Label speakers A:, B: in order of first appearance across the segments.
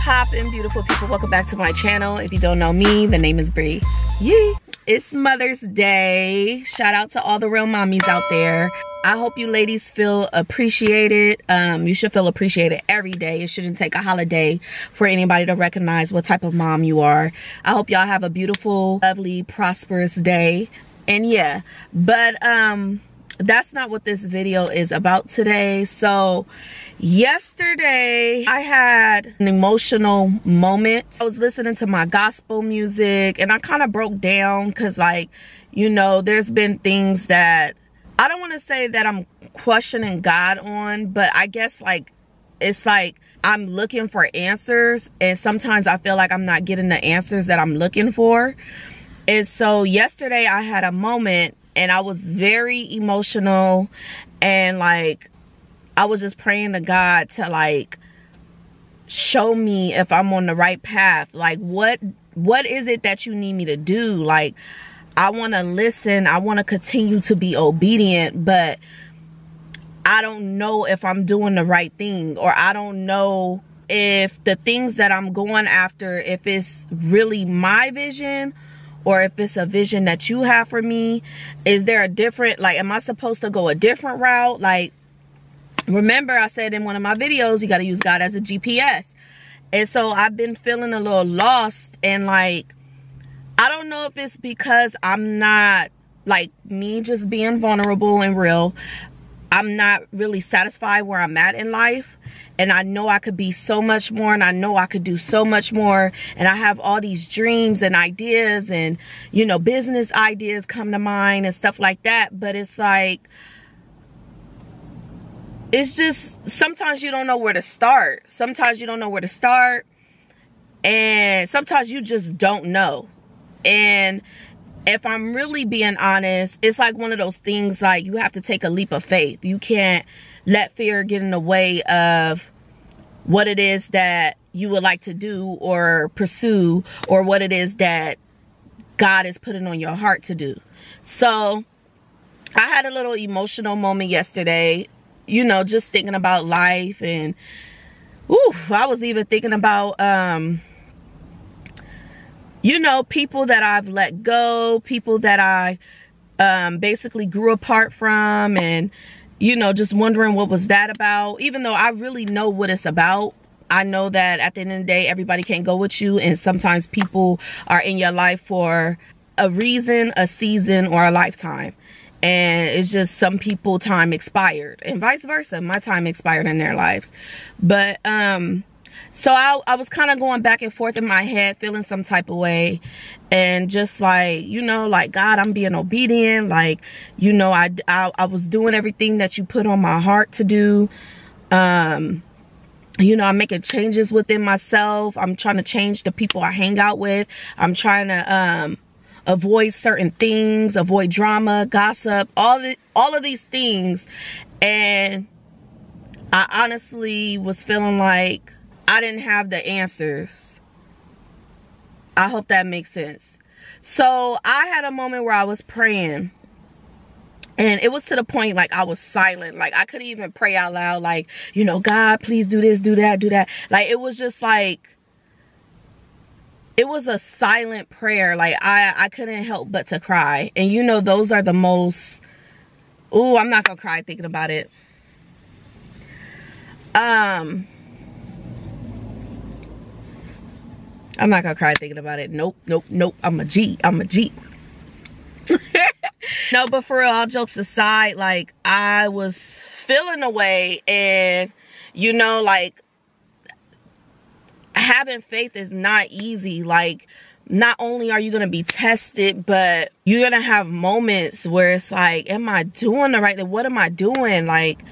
A: poppin', beautiful people? Welcome back to my channel. If you don't know me, the name is Bree. Yee! It's Mother's Day. Shout out to all the real mommies out there. I hope you ladies feel appreciated. You should feel appreciated every day. It shouldn't take a holiday for anybody to recognize what type of mom you are. I hope y'all have a beautiful, lovely, prosperous day. And yeah, but that's not what this video is about today. So yesterday I had an emotional moment. I was listening to my gospel music and I kind of broke down because, like, you know, there's been things that I don't want to say that I'm questioning God on, but I guess like it's like I'm looking for answers, and sometimes I feel like I'm not getting the answers that I'm looking for. And so yesterday I had a moment and I was very emotional, and like I was just praying to God to like show me if I'm on the right path. Like what is it that you need me to do? Like I want to listen, I want to continue to be obedient, but I don't know if I'm doing the right thing, or I don't know if the things that I'm going after, if it's really my vision or if it's a vision that you have for me. Is there a different, like, am I supposed to go a different route? Like, remember I said in one of my videos, you got to use God as a GPS. And so I've been feeling a little lost, and like, I don't know if it's because I'm not, like, me just being vulnerable and real, I'm not really satisfied where I'm at in life. And I know I could be so much more, and I know I could do so much more. And I have all these dreams and ideas, and, you know, business ideas come to mind and stuff like that. But it's like, it's just, sometimes you don't know where to start. Sometimes you don't know where to start. And sometimes you just don't know. And if I'm really being honest, it's like one of those things, like, you have to take a leap of faith. You can't let fear get in the way of what it is that you would like to do or pursue, or what it is that God is putting on your heart to do. So I had a little emotional moment yesterday, you know, just thinking about life. And I was even thinking about you know, people that I've let go, people that I basically grew apart from, and, you know, just wondering what was that about. Even though I really know what it's about, I know that at the end of the day, everybody can't go with you, and sometimes people are in your life for a reason, a season, or a lifetime. And it's just some people time expired, and vice versa. My time expired in their lives. But so I was kind of going back and forth in my head, feeling some type of way, and just like, you know, like, God, I'm being obedient. Like, you know, I was doing everything that you put on my heart to do. You know, I'm making changes within myself. I'm trying to change the people I hang out with. I'm trying to avoid certain things, avoid drama, gossip, all of these things. And I honestly was feeling like I didn't have the answers. I hope that makes sense. So I had a moment where I was praying, and it was to the point, like, I was silent. Like, I couldn't even pray out loud, like, you know, God, please do this, do that, do that. Like, it was just like, it was a silent prayer. Like, I couldn't help but to cry. And, you know, those are the most, I'm not gonna cry thinking about it. I'm not gonna cry thinking about it. Nope, nope, nope. I'm a G. I'm a G. No, but for real, all jokes aside, like, I was feeling away, and, you know, like, having faith is not easy. Like, not only are you gonna be tested, but you're gonna have moments where it's like, am I doing the right thing? What am I doing? Like,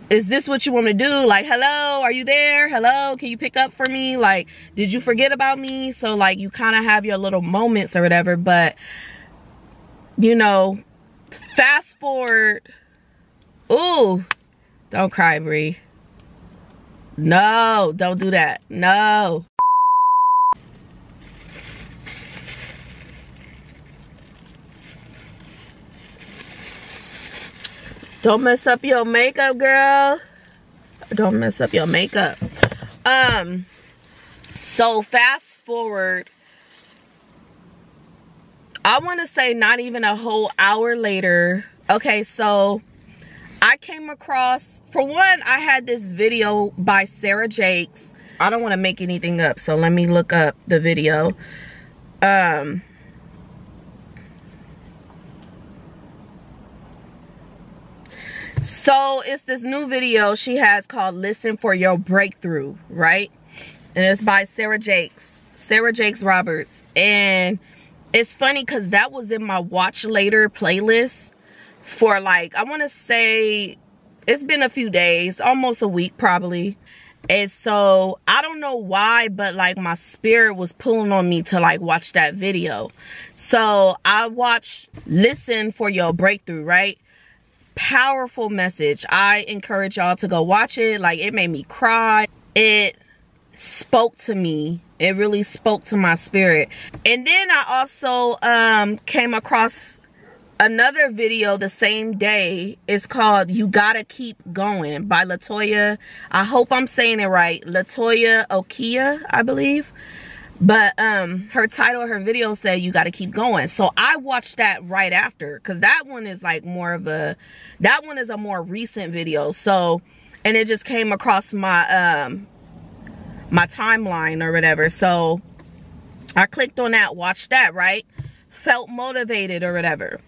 A: is this what you want to do? Like, hello, are you there? Hello, can you pick up for me? Like, did you forget about me? So, like, you kind of have your little moments or whatever. But, you know, fast forward. Don't cry, Bree. No, don't do that. No. Don't mess up your makeup, girl. Don't mess up your makeup. So fast forward, I want to say not even a whole hour later. Okay, so I came across, for one, I had this video by Sarah Jakes. I don't want to make anything up, so let me look up the video. So it's this new video she has called Listen for Your Breakthrough, right? And it's by Sarah Jakes Roberts. And it's funny because that was in my watch later playlist for like, I want to say it's been a few days, almost a week probably. And so I don't know why, but like my spirit was pulling on me to like watch that video. So I watched Listen for Your Breakthrough, right? Powerful message. I encourage y'all to go watch it. Like, it made me cry. It spoke to me. It really spoke to my spirit. And then I also came across another video the same day. It's called You Gotta Keep Going by Latoya. I hope I'm saying it right. Latoya Okia, I believe. But her title, her video said You Gotta Keep Going. So I watched that right after, because that one is like more of a, that one is a more recent video. So, and it just came across my my timeline or whatever. So I clicked on that, watched that, right? Felt motivated or whatever.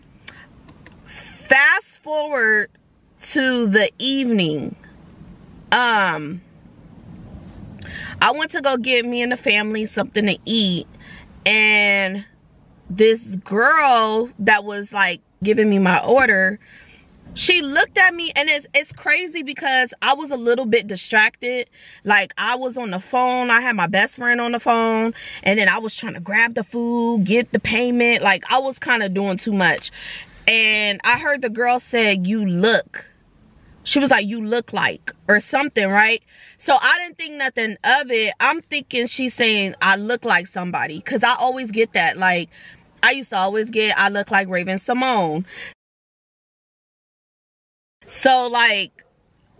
A: Fast forward to the evening. I went to go get me and the family something to eat, and this girl that was like giving me my order, she looked at me, and it's crazy because I was a little bit distracted. Like, I was on the phone, I had my best friend on the phone, and then I was trying to grab the food, get the payment. Like, I was kind of doing too much. And I heard the girl say, you look. She was like, you look like, or something, right? So I didn't think nothing of it. I'm thinking she's saying I look like somebody, because I always get that. Like, I used to always get, I look like Raven Simone. So like,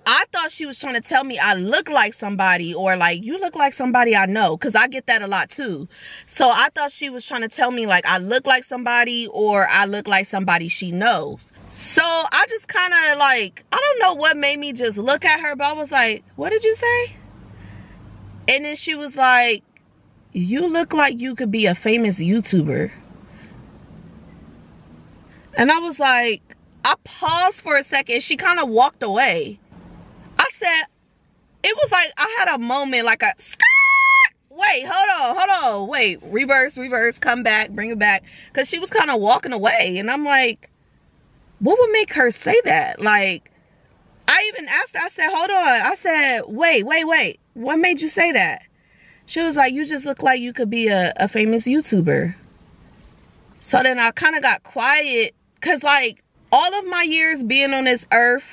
A: I thought she was trying to tell me I look like somebody, or like, you look like somebody I know, because I get that a lot too. So I thought she was trying to tell me like I look like somebody, or I look like somebody she knows. So I just kind of like, I don't know what made me just look at her, but I was like, what did you say? And then she was like, you look like you could be a famous YouTuber. And I was like, I paused for a second. She kind of walked away. I said, it was like I had a moment, like a skirt. Wait, hold on, wait, reverse, come back, bring it back. Because she was kind of walking away. And I'm like, what would make her say that? Like, I even asked her, I said, hold on. I said, wait. What made you say that? She was like, you just look like you could be a famous YouTuber. So then I kind of got quiet. Because, like, all of my years being on this earth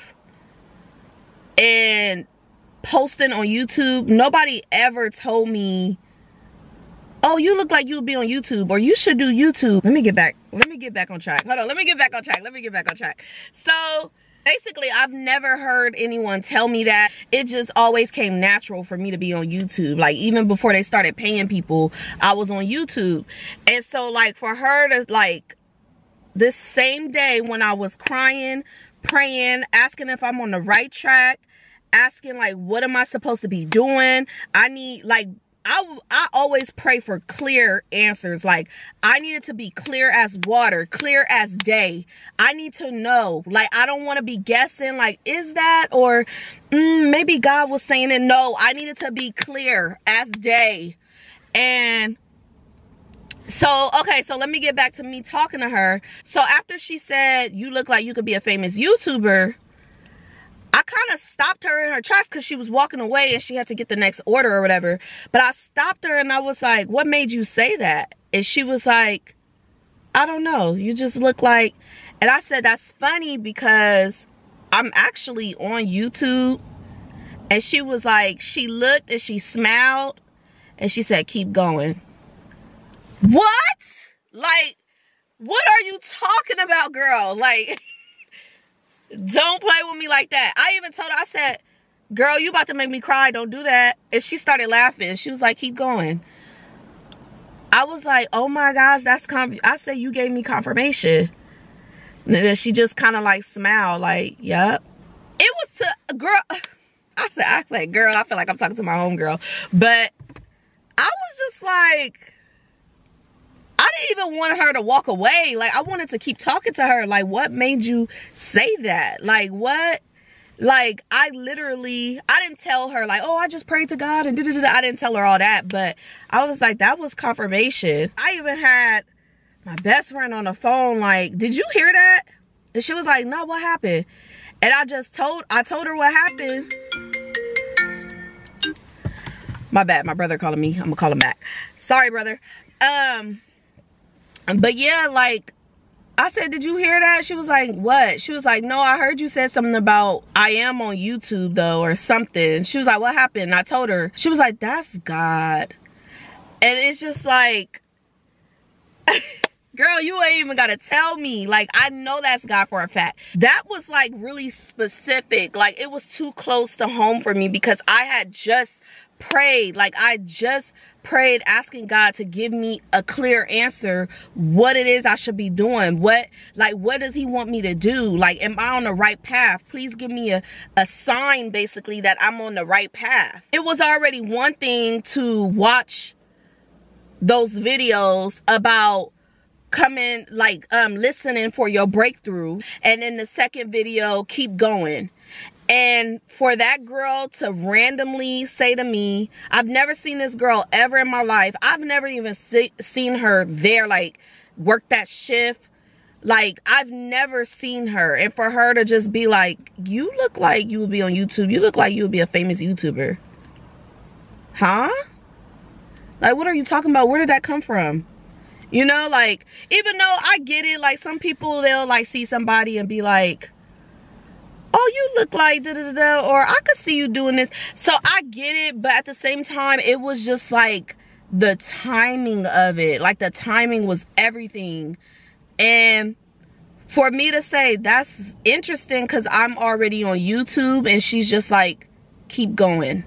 A: and posting on YouTube, nobody ever told me, oh, you look like you would be on YouTube, or you should do YouTube. Let me get back on track. Hold on, let me get back on track. So basically, I've never heard anyone tell me that. It just always came natural for me to be on YouTube. Like, even before they started paying people, I was on YouTube. And so, like, for her to, like, this same day when I was crying, praying, asking if I'm on the right track, asking, like, what am I supposed to be doing? I need, like, I always pray for clear answers. Like, I need it to be clear as water, clear as day. I need to know. Like, I don't want to be guessing, like, is that, or maybe God was saying it. No, I need it to be clear as day. And so, okay, so let me get back to me talking to her. So after she said, you look like you could be a famous YouTuber, I kind of stopped her in her tracks because she was walking away and she had to get the next order or whatever. But I stopped her and I was like, what made you say that? And she was like, I don't know. You just look like... And I said, that's funny because I'm actually on YouTube. And she was like, she looked and she smiled and she said, keep going. What? Like, what are you talking about, girl? Like, don't play with me like that. I even told her, I said, girl, you about to make me cry. Don't do that. And she started laughing. She was like, keep going. I was like, oh my gosh, that's I said, you gave me confirmation. And then she just kind of like smiled, like, yep. It was to, girl, I said, girl, I feel like I'm talking to my homegirl. But I was just like, I didn't even want her to walk away. Like, I wanted to keep talking to her. Like, what made you say that? Like, what? Like, I didn't tell her, like, oh, I just prayed to God and da-da-da-da. I didn't tell her all that. But I was like, that was confirmation. I even had my best friend on the phone, like, did you hear that? And she was like, no, what happened? And I told her what happened. My bad, my brother calling me. I'm gonna call him back. Sorry, brother. But yeah, like, I said, did you hear that? She was like, what? She was like, no, I heard you said something about I am on YouTube though, or something. She was like, what happened? And I told her. She was like, that's God. And it's just like, girl, you ain't even gotta tell me. Like, I know that's God for a fact. That was like really specific. Like, it was too close to home for me because I had just prayed. Like, I just prayed asking God to give me a clear answer what it is I should be doing. What does he want me to do? Like, am I on the right path? Please give me a sign, basically, that I'm on the right path. It was already one thing to watch those videos about coming, like, listening for your breakthrough, and then the second video, keep going. And for that girl to randomly say to me, I've never seen this girl ever in my life. I've never even seen her there, like, work that shift. Like, I've never seen her. And for her to just be like, you look like you would be on YouTube. You look like you would be a famous YouTuber. Huh? Like, what are you talking about? Where did that come from? You know, like, even though I get it, like, some people, they'll, like, see somebody and be like, oh, you look like da-da-da-da, or I could see you doing this. So I get it, but at the same time, it was just like the timing of it. Like, the timing was everything. And for me to say, that's interesting because I'm already on YouTube, and she's just like, keep going.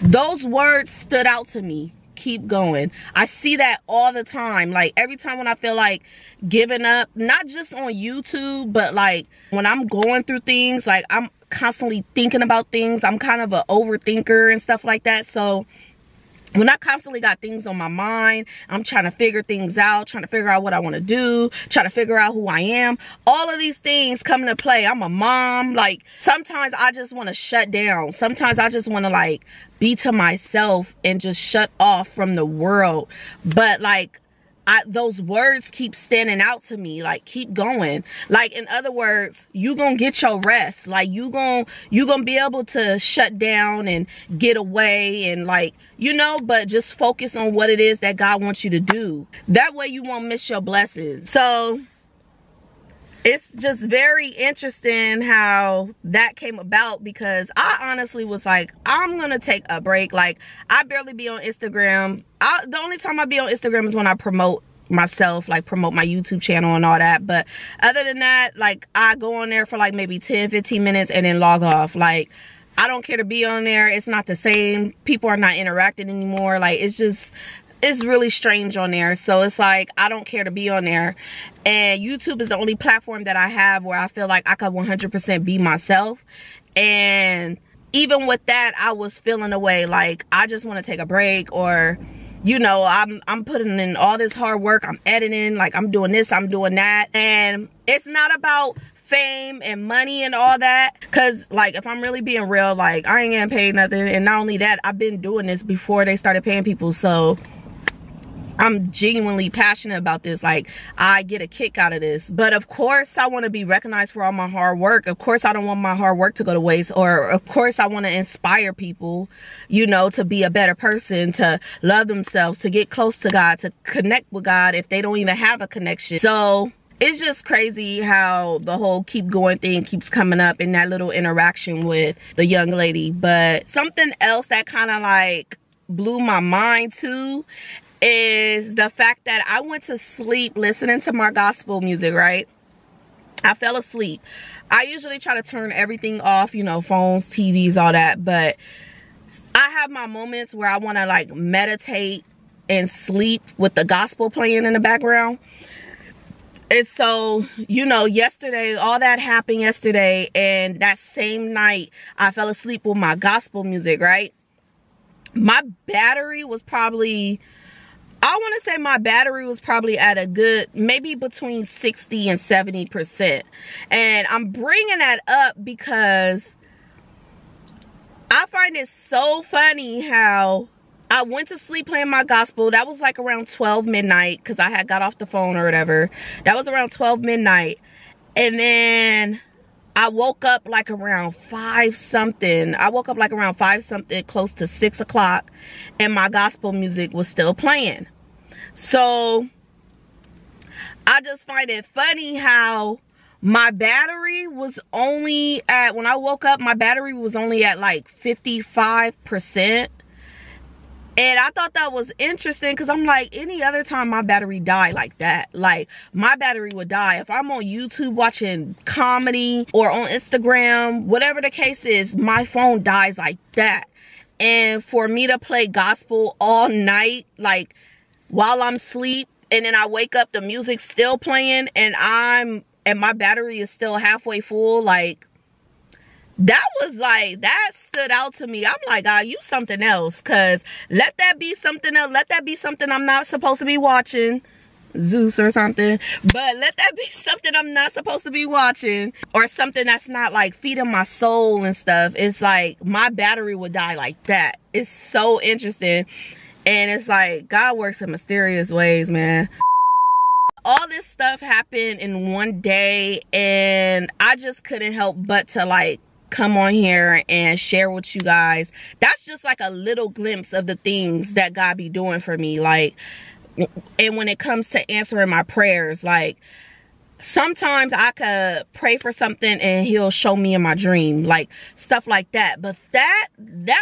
A: Those words stood out to me. Keep going. I see that all the time. Like, every time when I feel like giving up, not just on YouTube, but like when I'm going through things, like, I'm constantly thinking about things. I'm kind of an overthinker and stuff like that. So when I constantly got things on my mind, I'm trying to figure things out, trying to figure out what I want to do, trying to figure out who I am. All of these things come into play. I'm a mom. Like, sometimes I just want to shut down. Sometimes I just want to, like, be to myself and just shut off from the world. But, like, those words keep standing out to me. Like, keep going. Like, in other words, you gonna get your rest. Like, you gonna be able to shut down and get away and, like, you know, but just focus on what it is that God wants you to do. That way you won't miss your blessings. So it's just very interesting how that came about, because I honestly was like, I'm gonna take a break. Like, I barely be on Instagram. The only time I be on Instagram is when I promote myself, like promote my YouTube channel and all that. But other than that, like, I go on there for like maybe 10-15 minutes and then log off. Like, I don't care to be on there. It's not the same. People are not interacting anymore. Like, it's really strange on there. So it's like, I don't care to be on there. And YouTube is the only platform that I have where I feel like I could 100% be myself. And even with that, I was feeling away. Like, I just want to take a break, or, you know, I'm putting in all this hard work. I'm editing, like, I'm doing this, I'm doing that. And it's not about fame and money and all that, because, like, if I'm really being real, like, I ain't getting paid nothing. And not only that, I've been doing this before they started paying people. So I'm genuinely passionate about this. Like, I get a kick out of this. But of course, I want to be recognized for all my hard work. Of course, I don't want my hard work to go to waste. Or of course, I want to inspire people, you know, to be a better person, to love themselves, to get close to God, to connect with God if they don't even have a connection. So it's just crazy how the whole keep going thing keeps coming up in that little interaction with the young lady. But something else that kind of like blew my mind too is the fact that I went to sleep listening to my gospel music, right? I fell asleep. I usually try to turn everything off, you know, phones, TVs, all that, but I have my moments where I want to like meditate and sleep with the gospel playing in the background. And so, you know, yesterday, all that happened yesterday, and that same night, I fell asleep with my gospel music, right? My battery was probably, I want to say my battery was probably at a good, maybe between 60 and 70%. And I'm bringing that up because I find it so funny how I went to sleep playing my gospel. That was like around 12 midnight because I had got off the phone or whatever. That was around 12 midnight. And then I woke up like around 5 something. I woke up like around 5 something, close to 6 o'clock. And my gospel music was still playing. So I just find it funny how my battery was only at, when I woke up, my battery was only at like 55%. And I thought that was interesting because I'm like, any other time my battery died like that, like my battery would die. If I'm on YouTube watching comedy or on Instagram, whatever the case is, my phone dies like that. And for me to play gospel all night, like while I'm asleep, and then I wake up, the music's still playing and my battery is still halfway full, like, that was like, that stood out to me. I'm like, God, you something else, because let that be something else. Let that be something I'm not supposed to be watching. Zeus or something. But let that be something I'm not supposed to be watching, or something that's not like feeding my soul and stuff. It's like my battery would die like that. It's so interesting. And it's like God works in mysterious ways, man. All this stuff happened in one day, and I just couldn't help but to like come on here and share with you guys. That's just like a little glimpse of the things that God be doing for me. Like, and when it comes to answering my prayers, like sometimes I could pray for something and he'll show me in my dream, like stuff like that. But that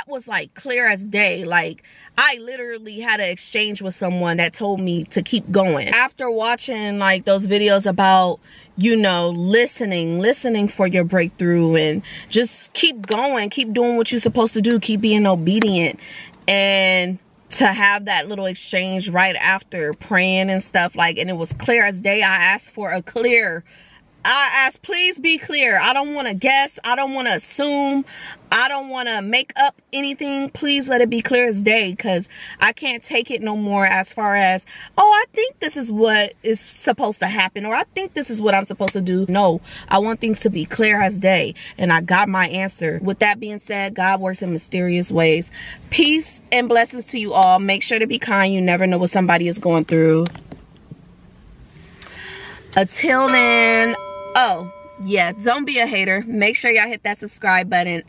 A: was like clear as day. Like I literally had an exchange with someone that told me to keep going. After watching like those videos about, you know, listening for your breakthrough, and just keep going, keep doing what you're supposed to do, keep being obedient, and to have that little exchange right after praying and stuff, like, and it was clear as day. I asked for a clear, I asked, please be clear. I don't want to guess. I don't want to assume. I don't want to make up anything. Please let it be clear as day, because I can't take it no more as far as, oh, I think this is what is supposed to happen, or I think this is what I'm supposed to do. No, I want things to be clear as day, and I got my answer. With that being said, God works in mysterious ways. Peace and blessings to you all. Make sure to be kind. You never know what somebody is going through. Until then, oh, yeah, don't be a hater. Make sure y'all hit that subscribe button.